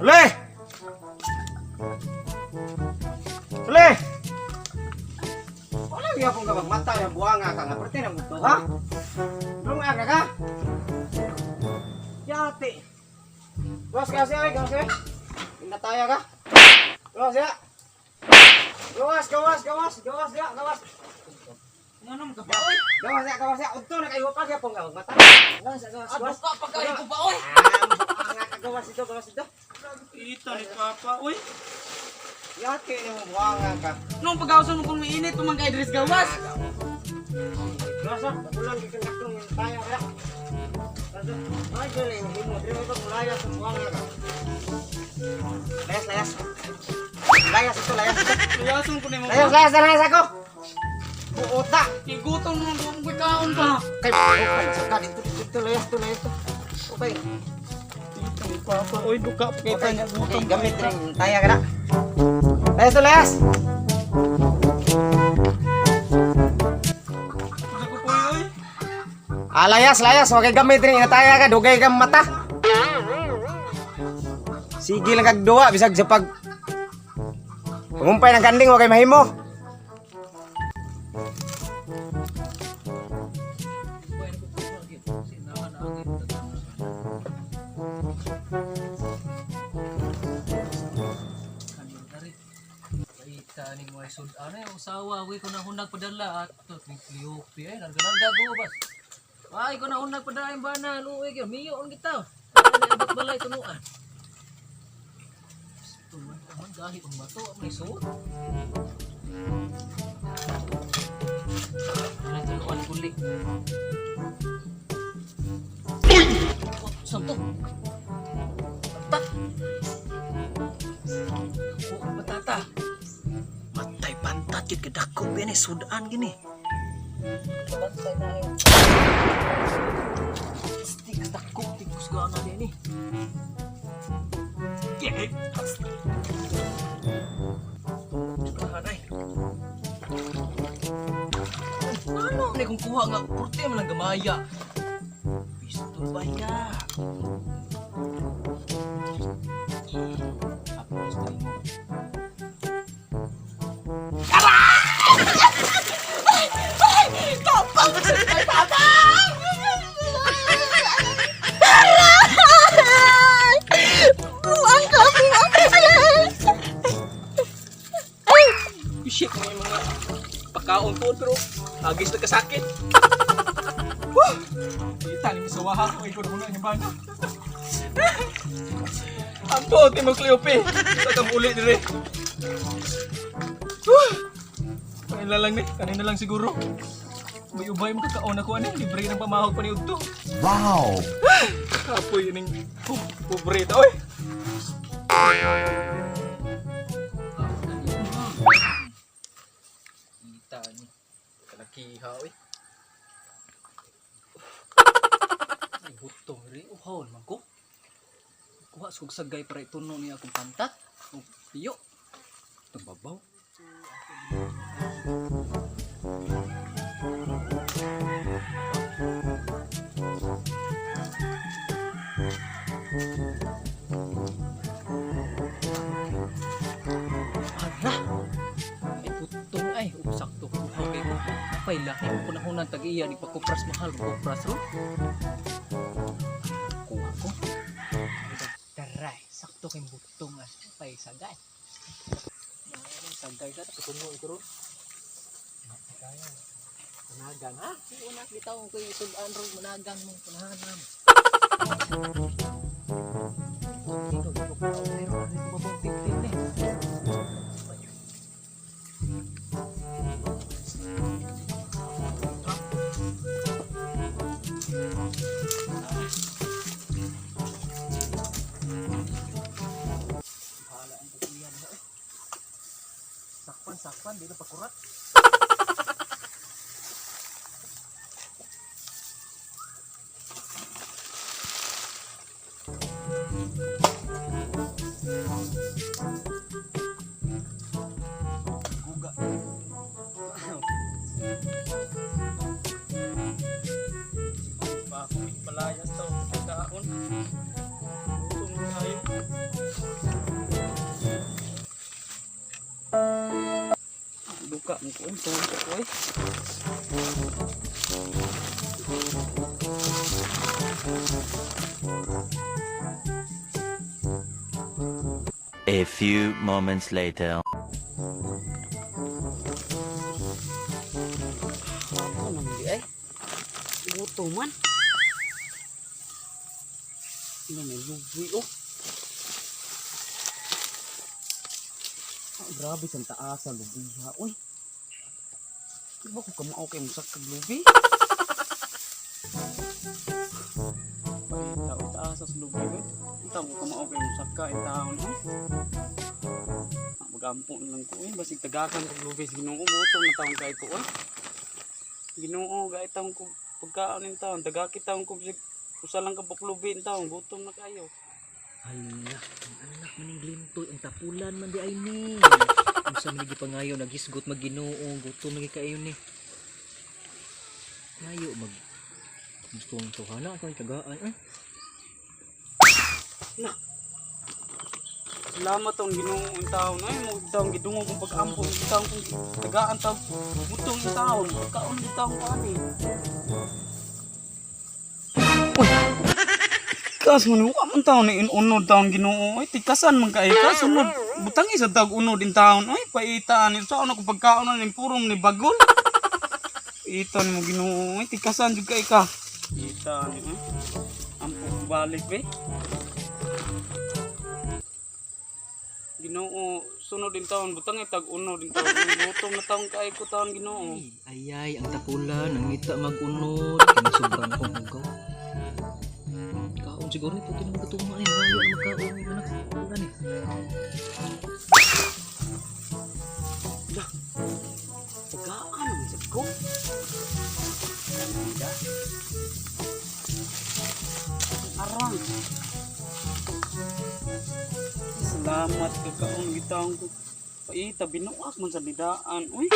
Sule! Sule! Wala niya pong kabang mata yung buwanga ka nga. Pwede na mo ito, ha? Lunga ka? Yate. Gawas ka siya, gawas siya. Pinataya ka. Gawas siya. Gawas siya, gawas. Ano mo ka ba, oy? Gawas siya. Udto na kayo pa kaya pong kabang mata. Gawas. Ano ka pagkain ko ba, oy? Gawas ito. Ito ni Papa, oy. Yate ni mo buwanga ka. Nung pag-awasan mo kung mainit, tumangkay Idris gawas. Gawas ha, pagulan kitang kaktong yung tayo kaya. Ay, dyan yung himo. Dito ito mulaya sa buwanga ka. Layas. Layas ito. Layason ko na mo. Layas ako. Buota. Igutom mo kung kaon pa. Kay saka dito layas to. Okay. Ito ni Papa, oy, duka pa kita niya Okay, gutom. gamit rin yung taya ka na. Layas. Ano ko po, oy? Layas. Huwag kay gamit rin yung taya ka. Dugay kang mata. Sige lang kagduwa. Bisag sa pag... Pangumpay ng kanding. Huwag kay mahimo. Ning way sud ana yung usawa wi ko na hunag padala at to Cleope ay nagdago bas. Ay ko na hunag padala yung bana luoy gyud miyo on kita. Abot balay tunuan. Tuman gahi ang bato may suot. Ana tunuan kulik. Santo. Patata. Oh, patata. Matay pantat yun kadakop yan eh, sudaan gini. Bantay na yun. Stick kadakop, tikus gana din eh. Yeh! Sudaan ay. Ano? Hindi kong kuha nga, purte man ang gamaya. Pistol ba ya? Apa pistol mo? Shit mo yung mga pagkaon po pero agis na kasakit. Kita ni misawaha ko ikaw na muna yung bana. Ampo, Timo Cleope. Sa kabuli dire. Kanina lang ni, kanina lang siguro. May ubay mo kakaon ako ani, libre ng pamahog pa ni Udto. Wow! Apoy yun yung pobreta, oy. Kita ni, kalakiha, oy. Ay, butong rin, uhaw naman ko. Kuha sa sagay para ituno niya akong pantat. O, piyo. Itong babaw. Ala! Ay, butong ay. Sakto. Okay ko. Apay, laki mo ko na hunan tag-iya. Di pa kupras mahal. Kupras ro. Kuha ko. Taray. Sakto kay butong ay. Apay, sagay. Sagay ka. Tutuno ito ro. Managan ha? Una kita ko kay sudan ro. Managan mo. Managan. Ito, ito ko. Pero ano ko ba tingting eh? Sakpan, di na pakurat. Guga. Ba ako may palayas daw. May kaon. Utong tayo. Duka mo ko, tumpo ko eh. A few moments later. Ako nang di ay. Buto man. Ano may lubi oh. Grabe sa taas sa lubi ha. Uy. Di ba ko kamao kay musak kag lubi? Ay, taas sa lubi eh. Ito ko kamao kay musak ka taon oh. Magampon lang ko eh. Basig tagakan kag lubi sa Ginoo butong na taon kay ko eh. Ginoo ga itong ko pagkaon in taon tagakit taon ko bisig usa lang ka baklubi in taon gutom na kayo. Hala, ang anak maning glintoy, ang tapulan man di ay ni. Unsa man gi pangayo nagisgot magginoo, gutom lagi kayo ni. Ngayo mag gustong tuhana kay tagaan eh. Salamat taon Ginoo in taon ay mo taon gidungog kong pag-ampon in taon kung tagaan taon gutom in taon kaon in taon ani. Kas man wa man taon ni unod taon Ginoo ay tikasan man kay ka sunod butang isa tag unod in taon ay paitaan ni sa ano ko pagkaon ni purom ni bagol. Iton mo Ginoo ay tikasan jud kay ka. Ita ni ampo balik be. Ginoo sunod din taon butang itag unod din taon gutom na taon kay ko taon Ginoo. Ayay, ang tapulan, ang ngita mag-unod, kinasobrang kong hugaw. Kaon siguro nito, tinagutuma eh, ngayon ang magkaon ng anak. Ano eh? Tagaan ang isip ko. Arang. Salamat ka kaon gitaon ko. Paita binuak man sa didaan. Uy.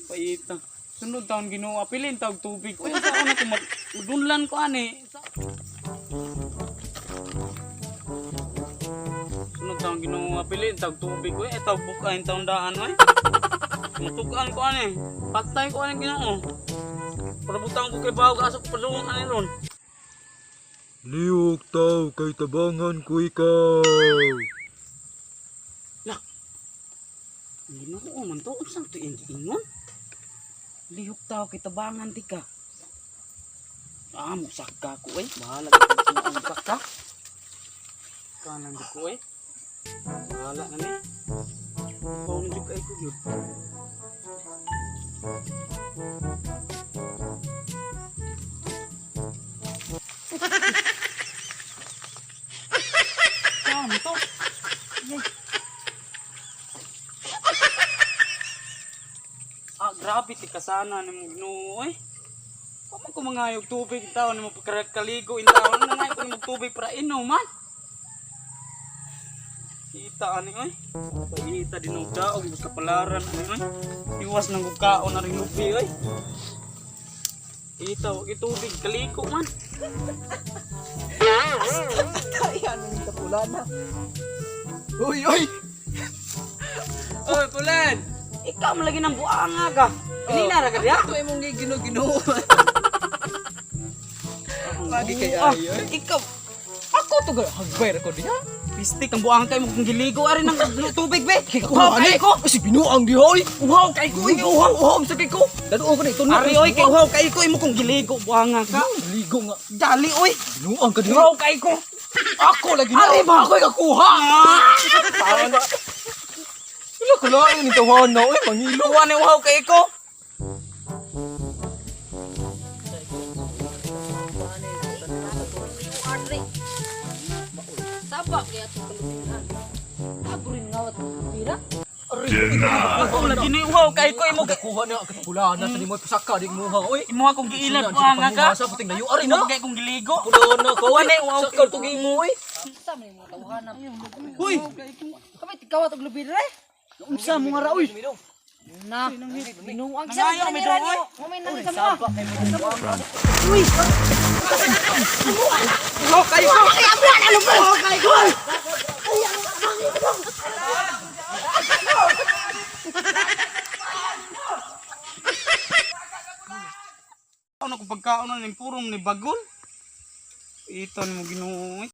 Paita. Sunod taon Ginoo apilin tawag tubig. Uy sa ako na ko madunlan ko ani. Sunod taon Ginoo apilin tawag tubig. Uy tawag bukain taon daan uy. Mutukan ko ani. Patay ko ani Ginoo. Parabutan ko kay bawag asa ko padung ani ron. Liuk tau kay tabangan ko ikaw. Ginoo man to unsang tuig ingon? Lihok tao kay tabangan ti ka. Musaka ko eh. Bahala ka sa musaka. Kanan ko eh. Bahala na ni. Kung njuk ay ko yun. Saan to? Grabe ti kasana ni mo Ginoo eh. Paman ko mangayog tubig taon ni mo kaligo in taon na ngay ko ni tubig para inom man. Kita ani oy. Paita din og daog sa kapalaran ani oy. Iwas nang kaon na rin lupi oy. Kita og tubig kaligo man. Ayan, ang tapulan na. Uy oy. Oy Pulan. Ikaw malagi ng buanga ka. Kanina ra ka diha. Ito ay mong gino-gino. Lagi kay ayo. Ikaw. Ako to hagbay ra ko diha. Pistik ang buanga kay mo kung giligo ari ng tubig be. Uhaw kay ko. Si binuang di hoy. Uhaw kay ko. Uhaw sa kay ko. Dado ko na ito na. Ari oy kay uhaw kay ko imo kung giligo buanga ka. Ligo nga. Dali oy. Binuang ka di. Uhaw kay ko. Ako lagi na. Ari ba ako kakuha? Wala ko lang yung itawahan na. Uy, mangilo. Uhaw ni uhaw kay ko. Sabak kaya ito kalubihan. Ako rin ngawat bira. Ako lagi ni uhaw kay ko imo Kuha na ang katubulan na sa limoy pasaka di mo ha. Uy, imo akong giilag buanga ka. Sa puting layo ari Imo na. kay kong giligo. Kulo na ko. Uwan ni uhaw Sakal tugi mo uy. Unsa man mo tawhanap? Huy. Kamay tikawat og lubira eh. Unsa mo nga ra uy? Na. Binuang Nangayo, sa may kanira doon, niyo. Mamay nang sa mo. Uhaw kay ko. Ano ko pagkaon na ni purom ni bagol. Iton mo Ginoo.